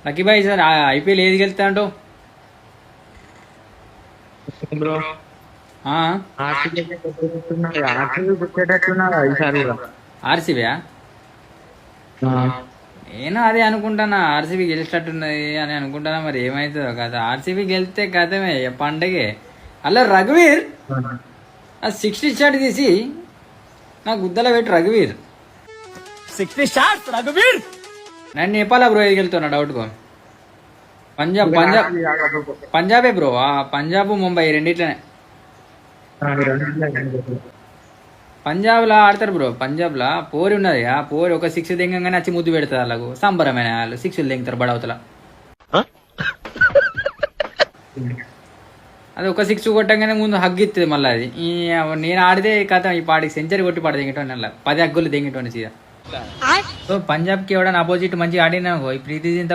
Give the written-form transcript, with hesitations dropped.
Lucky boy sir IPL ఏది గెలుస్తా అంటావు? బ్రో ఆ, ఆర్సీబీ నేను అదే అనుకుంటానా, ఆర్సీబీ గెలిచేటట్టున్నది అని అనుకుంటానా. మరి ఏమవుతుందో కదా, ఆర్సీబీ గెలిస్తే కథమే ఇక పండగే. అలా రఘువీర్ ఆ 60 షాట్ తీసి నాకు గుద్దల పెట్టి రఘువీర్ 60 shots, Raghuveer. నన్ను నేపాల బ్రో ఏది గెలుతున్నా డౌట్కో. పంజాబే బ్రో, పంజాబ్ ముంబై రెండిట్లనే. పంజాబ్లో ఆడతారు బ్రో, పంజాబ్లో పోరి ఉన్నది. ఆ పోరి ఒక 6 దింగంగానే వచ్చి ముద్దు పెడతారు, వాళ్ళకు సంబరమైన వాళ్ళు 6 దింగుతారు బడవతల. అది ఒక 6 కొట్టంగానే ముందు హగ్ ఇస్తుంది మళ్ళీ. అది నేను ఆడితే కథ ఈ పాటికి సెంచరీ కొట్టి పాట దింగటోని, అలా 10 హగ్గులు దింగటోని సీదా. సో పంజాబ్కి ఎవడన్నా అపోజిట్ మంచిగా ఆడినా ఈ ప్రీతి జింతా